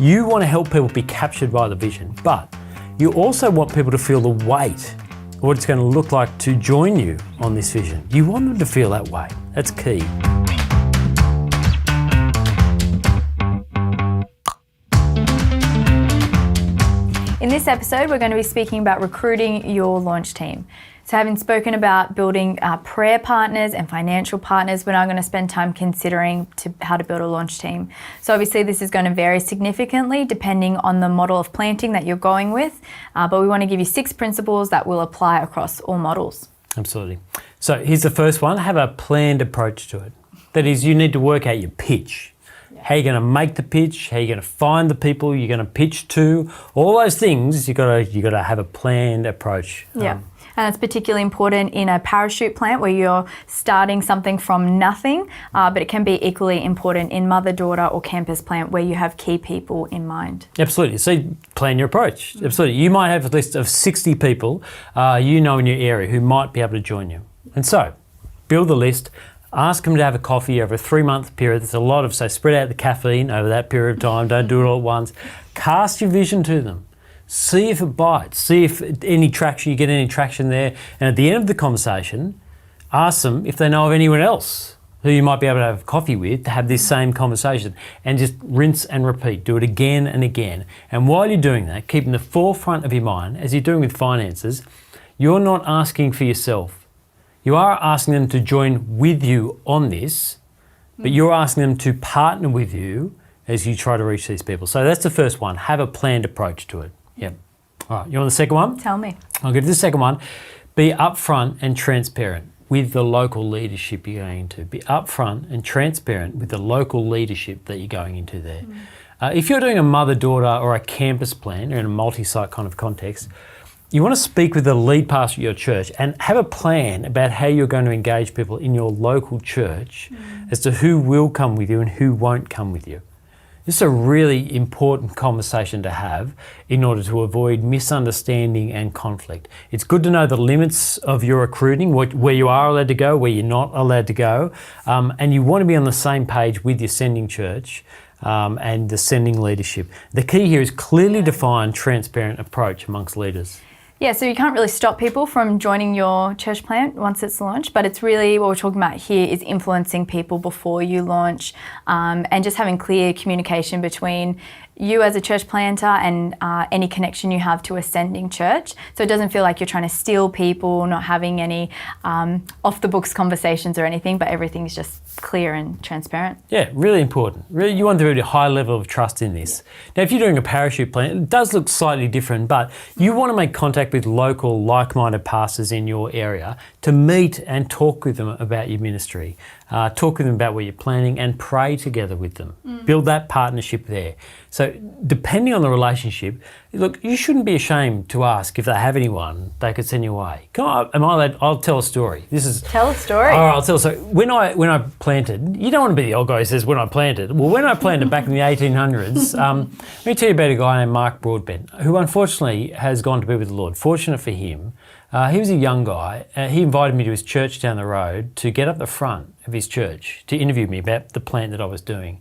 You want to help people be captured by the vision, but you also want people to feel the weight of what it's going to look like to join you on this vision. You want them to feel that weight. That's key. In this episode, we're going to be speaking about recruiting your launch team. So having spoken about building prayer partners and financial partners, we're now going to spend time considering how to build a launch team. So obviously this is going to vary significantly depending on the model of planting that you're going with, but we want to give you 6 principles that will apply across all models. Absolutely. So here's the first one, have a planned approach to it. That is, you need to work out your pitch. How you're going to make the pitch, how you're going to find the people you're going to pitch to, all those things, you got to have a planned approach. Yeah. And it's particularly important in a parachute plant where you're starting something from nothing, but it can be equally important in mother, daughter or campus plant where you have key people in mind. Absolutely. So plan your approach. Absolutely. You might have a list of 60 people in your area who might be able to join you. And so build the list. Ask them to have a coffee over a 3-month period. There's a lot of, so spread out the caffeine over that period of time. Don't do it all at once. Cast your vision to them. See if it bites. See if you get any traction there. And at the end of the conversation, ask them if they know of anyone else who you might be able to have coffee with to have this same conversation. And just rinse and repeat. Do it again and again. And while you're doing that, keep in the forefront of your mind, as you're doing with finances, you're not asking for yourself. You are asking them to join with you on this, but you're asking them to partner with you as you try to reach these people. So that's the first one. Have a planned approach to it. Yep. All right, you want the second one? Tell me. I'll give you the second one. Be upfront and transparent with the local leadership you're going into. Be upfront and transparent with the local leadership that you're going into there. If you're doing a mother-daughter or a campus plan or in a multi-site kind of context, you want to speak with the lead pastor of your church and have a plan about how you're going to engage people in your local church as to who will come with you and who won't come with you. This is a really important conversation to have in order to avoid misunderstanding and conflict. It's good to know the limits of your recruiting, where you are allowed to go, where you're not allowed to go, and you want to be on the same page with your sending church and the sending leadership. The key here is clearly defined, transparent approach amongst leaders. Yeah, so you can't really stop people from joining your church plant once it's launched, but it's really what we're talking about here is influencing people before you launch and just having clear communication between you as a church planter and any connection you have to a sending church. So it doesn't feel like you're trying to steal people, not having any off-the-books conversations or anything, but everything's just clear and transparent. Yeah, really important. Really, you want there to be a high level of trust in this. Now, if you're doing a parachute plant, it does look slightly different, but you want to make contact with local like-minded pastors in your area to meet and talk with them about your ministry. Talk with them about what you're planning and pray together with them. Build that partnership there. So depending on the relationship, look, you shouldn't be ashamed to ask if they have anyone they could send you away. Am I allowed? I'll tell a story. Tell a story. All right, I'll tell a story. When I planted, you don't want to be the old guy who says when I planted. Well, when I planted back in the 1800s, let me tell you about a guy named Mark Broadbent, who unfortunately has gone to be with the Lord. Fortunate for him, he was a young guy. He invited me to his church down the road to get up the front of his church to interview me about the plant that I was doing.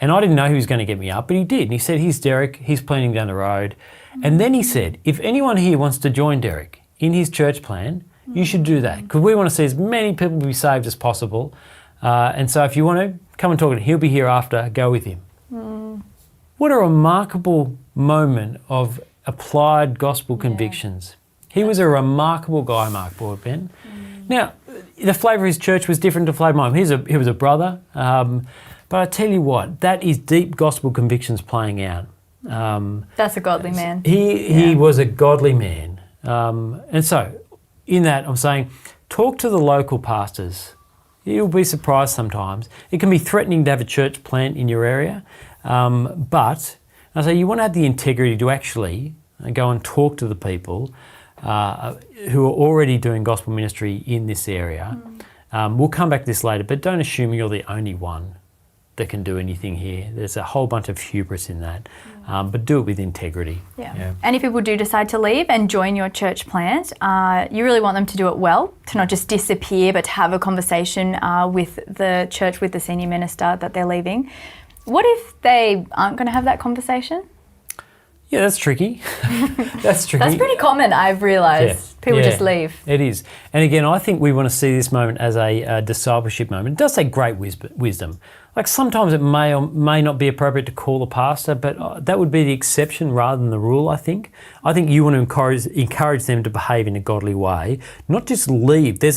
And I didn't know he was going to get me up, but he did. And he said, here's Derek, he's planting down the road. And then he said, if anyone here wants to join Derek in his church plan, you should do that. Because we want to see as many people be saved as possible. And so if you want to, come and talk to him. He'll be here after, go with him. What a remarkable moment of applied gospel convictions. He was a remarkable guy, Mark Broadbent. Now, the flavour of his church was different to flavour of mine. He was a brother. But I tell you what, that is deep gospel convictions playing out. That's a godly man. He was a godly man. And so in that, I'm saying, talk to the local pastors. You'll be surprised sometimes. It can be threatening to have a church plant in your area. But I say you want to have the integrity to actually go and talk to the people who are already doing gospel ministry in this area. We'll come back to this later, but don't assume you're the only one that can do anything here. There's a whole bunch of hubris in that, but do it with integrity. Yeah. And if people do decide to leave and join your church plant, you really want them to do it well, to not just disappear, but to have a conversation with the church, with the senior minister that they're leaving. What if they aren't going to have that conversation? Yeah, that's tricky. That's tricky. That's pretty common, I've realised. People just leave. It is. And again, I think we want to see this moment as a discipleship moment. It does take great wisdom. Like sometimes it may or may not be appropriate to call a pastor, but that would be the exception rather than the rule, I think. I think you want to encourage them to behave in a godly way, not just leave. There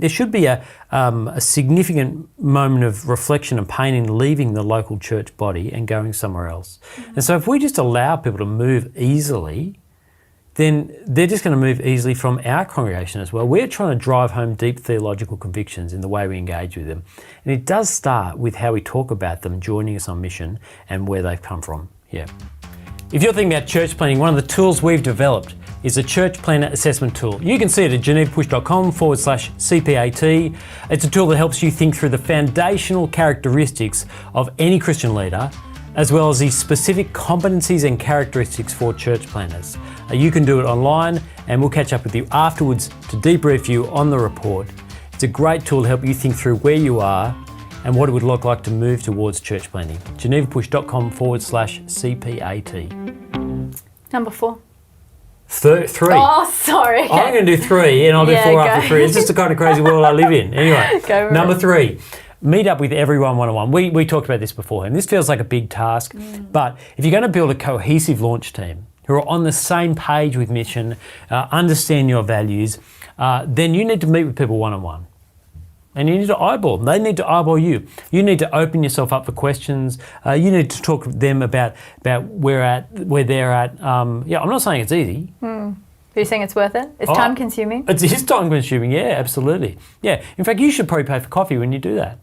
should be a significant moment of reflection and pain in leaving the local church body and going somewhere else. Mm-hmm. And so if we just allow people to move easily, then they're just going to move easily from our congregation as well. We're trying to drive home deep theological convictions in the way we engage with them. And it does start with how we talk about them joining us on mission and where they've come from. Yeah. If you're thinking about church planning, one of the tools we've developed is a church planner assessment tool. You can see it at genevapush.com/CPAT. It's a tool that helps you think through the foundational characteristics of any Christian leader, as well as the specific competencies and characteristics for church planners. You can do it online, and we'll catch up with you afterwards to debrief you on the report. It's a great tool to help you think through where you are and what it would look like to move towards church planning. genevapush.com/CPAT. Number 4. 3. Oh, sorry. I'm going to do 3 and I'll do 4 after 3. It's just the kind of crazy world I live in. Anyway, number 3. Meet up with everyone one-on-one. We talked about this beforehand. This feels like a big task, but if you're going to build a cohesive launch team who are on the same page with mission, understand your values, then you need to meet with people one-on-one. And you need to eyeball them. They need to eyeball you. You need to open yourself up for questions. You need to talk to them about where they're at. I'm not saying it's easy. Are you saying it's worth it? It's time consuming? It is time consuming, yeah, absolutely. Yeah, in fact, you should probably pay for coffee when you do that.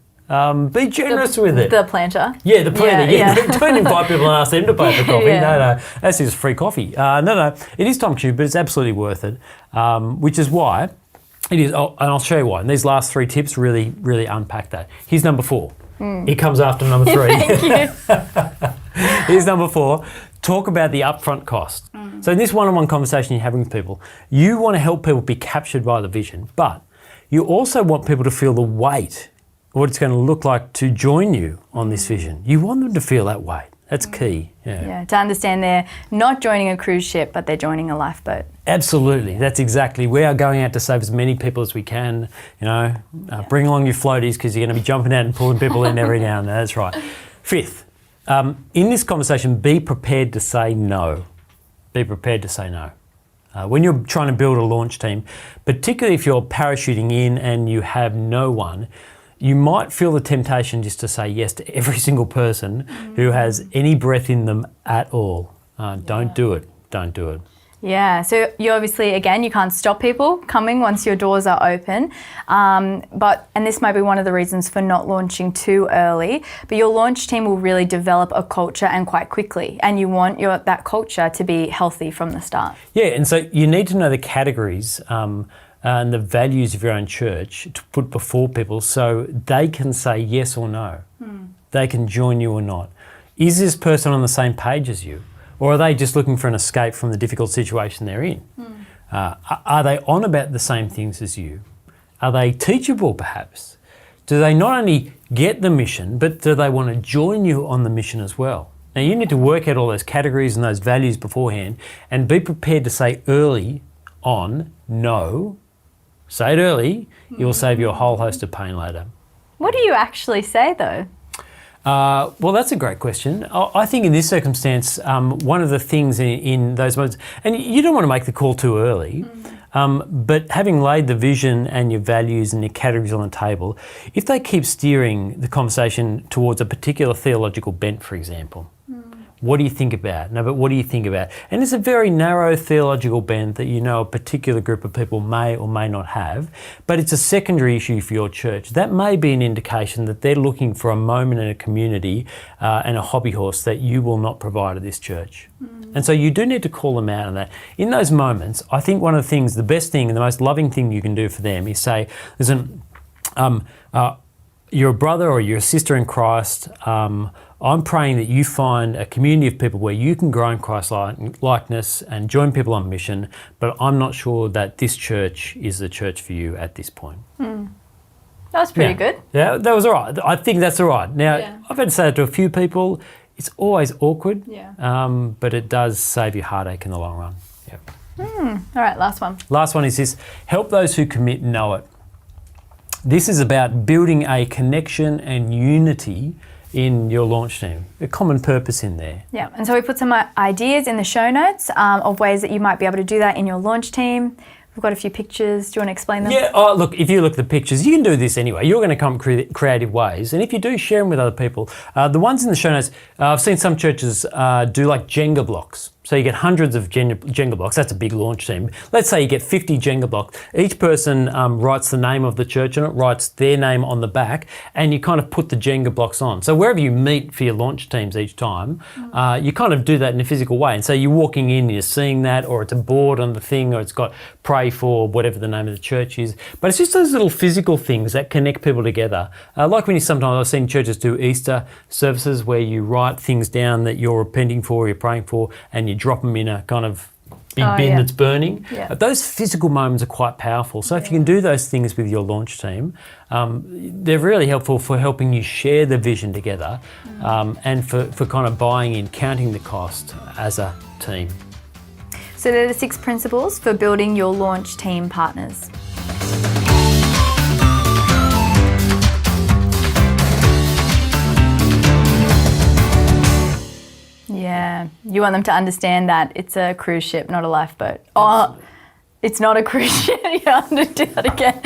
Be generous with it. The planter? Yeah, the planter, yeah. Don't invite people and ask them to pay for coffee. Yeah. No, that's just free coffee. No, it is time consuming, but it's absolutely worth it, which is why it is, and I'll show you why. And these last 3 tips really, really unpack that. Here's number 4. It comes after number 3. Thank you. Here's number 4. Talk about the upfront cost. So in this one-on-one conversation you're having with people, you want to help people be captured by the vision, but you also want people to feel the weight of what it's going to look like to join you on this vision. You want them to feel that weight. That's key. Yeah, to understand they're not joining a cruise ship, but they're joining a lifeboat. Absolutely. That's exactly. We are going out to save as many people as we can. Bring along your floaties because you're going to be jumping out and pulling people in every now and then. That's right. 5th, in this conversation, be prepared to say no. Be prepared to say no. When you're trying to build a launch team, particularly if you're parachuting in and you have no one, you might feel the temptation just to say yes to every single person who has any breath in them at all. Don't do it. Don't do it. Yeah, so you obviously, again, you can't stop people coming once your doors are open. And this might be one of the reasons for not launching too early, but your launch team will really develop a culture and quite quickly. And you want that culture to be healthy from the start. Yeah, and so you need to know the categories and the values of your own church to put before people so they can say yes or no. They can join you or not. Is this person on the same page as you? Or are they just looking for an escape from the difficult situation they're in? Are they on about the same things as you? Are they teachable perhaps? Do they not only get the mission, but do they want to join you on the mission as well? Now you need to work out all those categories and those values beforehand and be prepared to say early on no. Say it early, you'll save you a whole host of pain later. What do you actually say though? Well, that's a great question. I think in this circumstance, one of the things in those moments, and you don't want to make the call too early, but having laid the vision and your values and your categories on the table, if they keep steering the conversation towards a particular theological bent, for example, what do you think about? No, but what do you think about? And it's a very narrow theological bent that a particular group of people may or may not have, but it's a secondary issue for your church. That may be an indication that they're looking for a moment in a community and a hobby horse that you will not provide at this church. And so you do need to call them out on that. In those moments, I think one of the things, the best thing and the most loving thing you can do for them is say, listen, you're a brother or you're a sister in Christ. I'm praying that you find a community of people where you can grow in Christ likeness and join people on mission, but I'm not sure that this church is the church for you at this point. That was pretty good. Yeah, that was all right. I think that's all right. Now, Yeah. I've had to say it to a few people. It's always awkward, Yeah. but it does save you heartache in the long run. Yeah. All right, last one. Last one is this: help those who commit know it. This is about building a connection and unity in your launch team, a common purpose in there. Yeah, and so we put some ideas in the show notes of ways that you might be able to do that in your launch team. We've got a few pictures. Do you want to explain them? Yeah, look, if you look at the pictures, you can do this anyway. You're going to come up with creative ways. And if you do, share them with other people. The ones in the show notes, I've seen some churches do like Jenga blocks. So you get hundreds of Jenga blocks. That's a big launch team. Let's say you get 50 Jenga blocks. Each person writes the name of the church and it writes their name on the back, and you kind of put the Jenga blocks on. So wherever you meet for your launch teams each time, you kind of do that in a physical way. And so you're walking in, you're seeing that, or it's a board on the thing, or it's got pray for whatever the name of the church is. But it's just those little physical things that connect people together. Like when sometimes I've seen churches do Easter services where you write things down that you're repenting for, you're praying for, and you drop them in a kind of big bin that's burning. Yeah. Those physical moments are quite powerful. So if you can do those things with your launch team, they're really helpful for helping you share the vision together and for kind of buying in, counting the cost as a team. So they're the 6 principles for building your launch team partners. Yeah, you want them to understand that it's a cruise ship, not a lifeboat. Oh, it's not a cruise ship. You have to do that again.